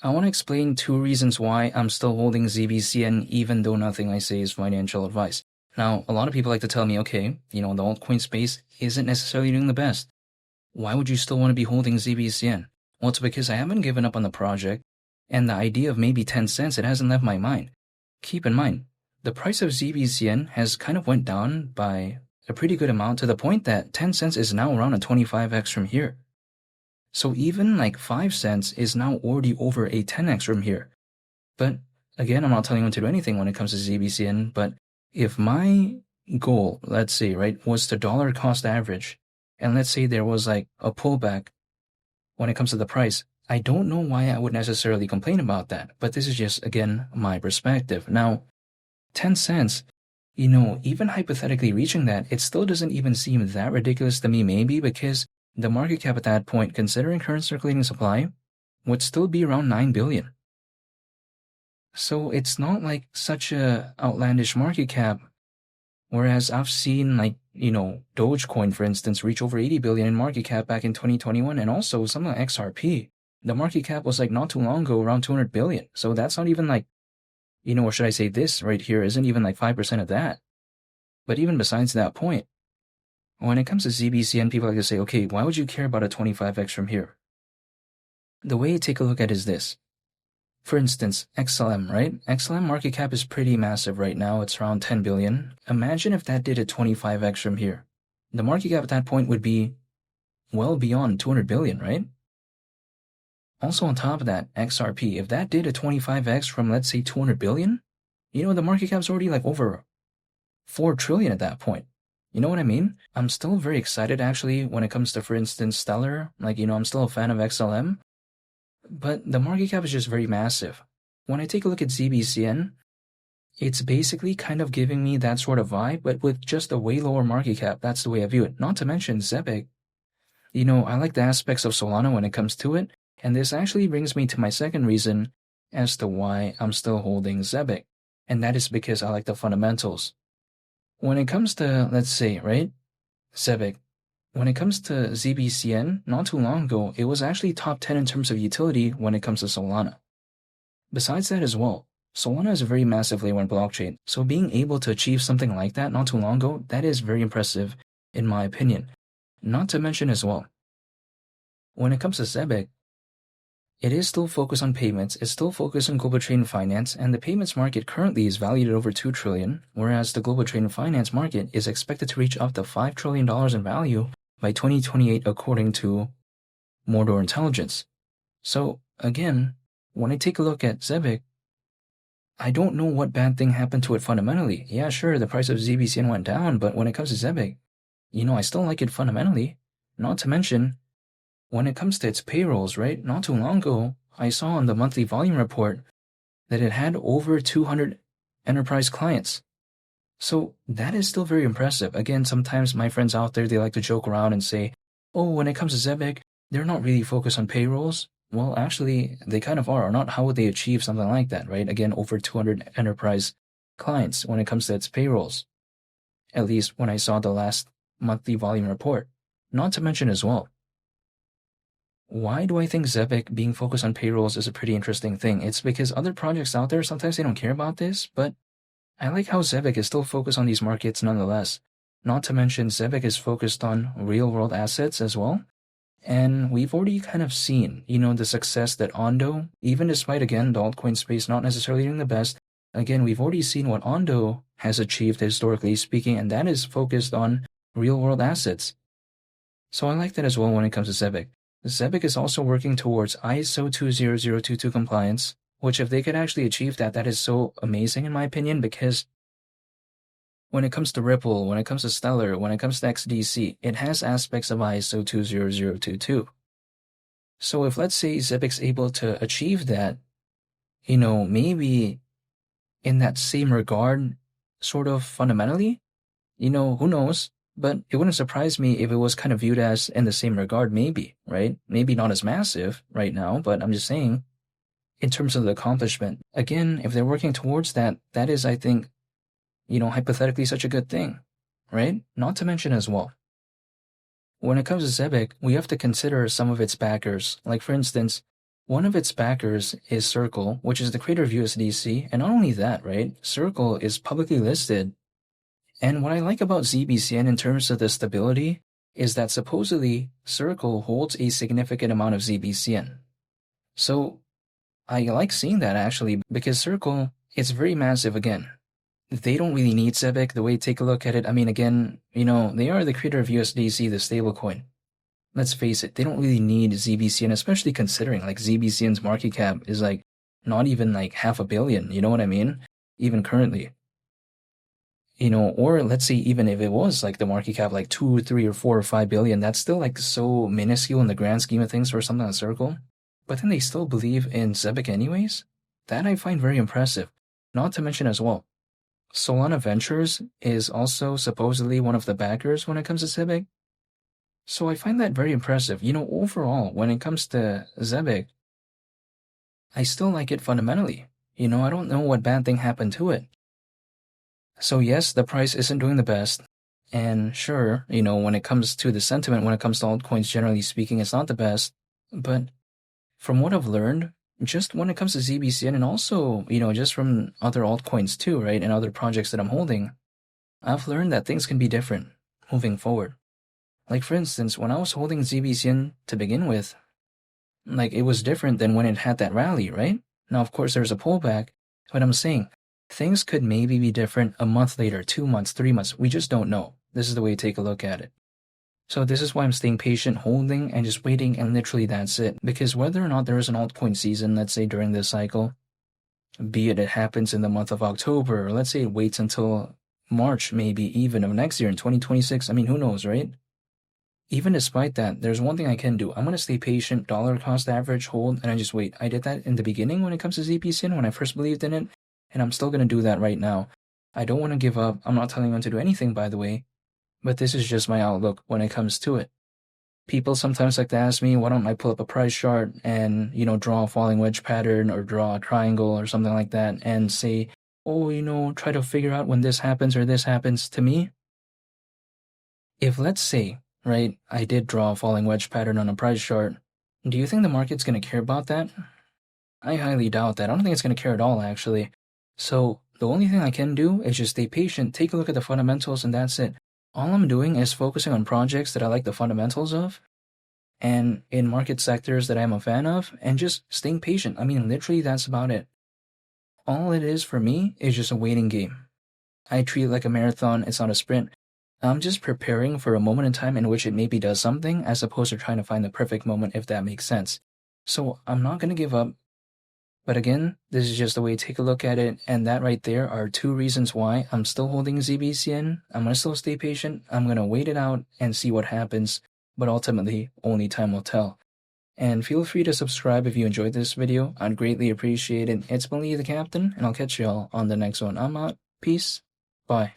I want to explain two reasons why I'm still holding ZBCN even though nothing I say is financial advice. Now, a lot of people like to tell me, okay, the altcoin space isn't necessarily doing the best. Why would you still want to be holding ZBCN? Well, it's because I haven't given up on the project, and the idea of maybe 10 cents, it hasn't left my mind. Keep in mind, the price of ZBCN has kind of went down by a pretty good amount to the point that 10 cents is now around a 25x from here. So even like 5 cents is now already over a 10x from here. But again, I'm not telling you to do anything when it comes to ZBCN, but if my goal, let's say, right, was to dollar cost average, and let's say there was like a pullback when it comes to the price, I don't know why I would necessarily complain about that, but this is just, again, my perspective. Now, 10 cents, even hypothetically reaching that, it still doesn't even seem that ridiculous to me, maybe because the market cap at that point, considering current circulating supply, would still be around 9 billion. So it's not like such a outlandish market cap. Whereas I've seen like, Dogecoin, for instance, reach over 80 billion in market cap back in 2021. And also something like XRP, the market cap was like not too long ago around 200 billion. So that's not even like, or should I say this right here isn't even like 5% of that. But even besides that point, when it comes to ZBCN, people like to say, okay, why would you care about a 25x from here? The way you take a look at it is this. For instance, XLM, right? XLM market cap is pretty massive right now. It's around 10 billion. Imagine if that did a 25x from here. The market cap at that point would be well beyond 200 billion, right? Also on top of that, XRP, if that did a 25x from, let's say, 200 billion, the market cap's already like over 4 trillion at that point. You know what I mean? I'm still very excited actually when it comes to, for instance, Stellar. Like, I'm still a fan of XLM. But the market cap is just very massive. When I take a look at ZBCN, it's basically kind of giving me that sort of vibe, but with just a way lower market cap. That's the way I view it. Not to mention Zebec. I like the aspects of Solana when it comes to it, and this actually brings me to my second reason as to why I'm still holding Zebec, and that is because I like the fundamentals. When it comes to, let's say, right, Zebec, when it comes to ZBCN, not too long ago, it was actually top 10 in terms of utility when it comes to Solana. Besides that as well, Solana is a very massive layer 1 blockchain, so being able to achieve something like that not too long ago, that is very impressive, in my opinion. Not to mention as well, when it comes to Zebec, it is still focused on payments, it's still focused on global trade and finance, and the payments market currently is valued at over 2 trillion, whereas the global trade and finance market is expected to reach up to $5 trillion in value by 2028 according to Mordor Intelligence. So again, when I take a look at Zebec, I don't know what bad thing happened to it fundamentally. Yeah, sure, the price of ZBCN went down, but when it comes to Zebec, I still like it fundamentally. Not to mention, when it comes to its payrolls, right? Not too long ago, I saw on the monthly volume report that it had over 200 enterprise clients. So that is still very impressive. Again, sometimes my friends out there, they like to joke around and say, oh, when it comes to Zebec, they're not really focused on payrolls. Well, actually, they kind of are, or not. How would they achieve something like that, right? Again, over 200 enterprise clients when it comes to its payrolls. At least when I saw the last monthly volume report. Not to mention as well, why do I think Zebec being focused on payrolls is a pretty interesting thing? It's because other projects out there, sometimes they don't care about this, but I like how Zebec is still focused on these markets nonetheless. Not to mention Zebec is focused on real-world assets as well. And we've already kind of seen, the success that Ondo, even despite, again, the altcoin space not necessarily doing the best, again, we've already seen what Ondo has achieved historically speaking, and that is focused on real-world assets. So I like that as well when it comes to Zebec. Zebec is also working towards ISO 20022 compliance, which if they could actually achieve that, that is so amazing in my opinion, because when it comes to Ripple, when it comes to Stellar, when it comes to XDC, it has aspects of ISO 20022. So if let's say Zebec's able to achieve that, maybe in that same regard, sort of fundamentally, who knows? But it wouldn't surprise me if it was kind of viewed as in the same regard, maybe, right? Maybe not as massive right now, but I'm just saying, in terms of the accomplishment, again, if they're working towards that, that is, I think, hypothetically such a good thing, right? Not to mention as well, when it comes to Zebec, we have to consider some of its backers. Like, for instance, One of its backers is Circle, which is the creator of USDC, and not only that, right? Circle is publicly listed. And what I like about ZBCN in terms of the stability is that supposedly Circle holds a significant amount of ZBCN. So I like seeing that actually because Circle is very massive again. They don't really need Zebec the way take a look at it. I mean, again, they are the creator of USDC, the stablecoin. Let's face it, they don't really need ZBCN, especially considering like ZBCN's market cap is like not even like $500 million, you know what I mean? Even currently. Or let's say even if it was like the market cap like 2, 3, or 4 or 5 billion, that's still like so minuscule in the grand scheme of things for something like Circle. But then they still believe in Zebec anyways? That I find very impressive. Not to mention as well, Solana Ventures is also supposedly one of the backers when it comes to Zebec. So I find that very impressive. Overall, when it comes to Zebec, I still like it fundamentally. I don't know what bad thing happened to it. So yes, the price isn't doing the best. And sure, when it comes to the sentiment, when it comes to altcoins, generally speaking, it's not the best. But from what I've learned, just when it comes to ZBCN and also, just from other altcoins too, right, and other projects that I'm holding, I've learned that things can be different moving forward. Like, for instance, when I was holding ZBCN to begin with, like, it was different than when it had that rally, right? Now, of course, there's a pullback, but I'm saying things could maybe be different a month later, 2 months, 3 months. We just don't know. This is the way to take a look at it. So this is why I'm staying patient, holding, and just waiting, and literally that's it. Because whether or not there is an altcoin season, let's say during this cycle, be it happens in the month of October, or let's say it waits until March, maybe even of next year in 2026, I mean, who knows, right? Even despite that, there's one thing I can do. I'm going to stay patient, dollar cost average, hold, and I just wait. I did that in the beginning when it comes to ZBCN, when I first believed in it, and I'm still going to do that right now. I don't want to give up. I'm not telling anyone to do anything, by the way, but this is just my outlook when it comes to it. People sometimes like to ask me, why don't I pull up a price chart and, draw a falling wedge pattern or draw a triangle or something like that and say, try to figure out when this happens or this happens. To me, if let's say, right, I did draw a falling wedge pattern on a price chart, do you think the market's going to care about that? I highly doubt that. I don't think it's going to care at all, actually. So the only thing I can do is just stay patient, take a look at the fundamentals, and that's it. All I'm doing is focusing on projects that I like the fundamentals of and in market sectors that I'm a fan of and just staying patient. I mean, literally, that's about it. All it is for me is just a waiting game. I treat it like a marathon. It's not a sprint. I'm just preparing for a moment in time in which it maybe does something as opposed to trying to find the perfect moment, if that makes sense. So I'm not going to give up. But again, this is just the way to take a look at it, and that right there are 2 reasons why I'm still holding ZBCN. I'm going to still stay patient. I'm going to wait it out and see what happens, but ultimately, only time will tell. And feel free to subscribe if you enjoyed this video. I'd greatly appreciate it. It's been Lee the Captain, and I'll catch y'all on the next one. I'm out. Peace. Bye.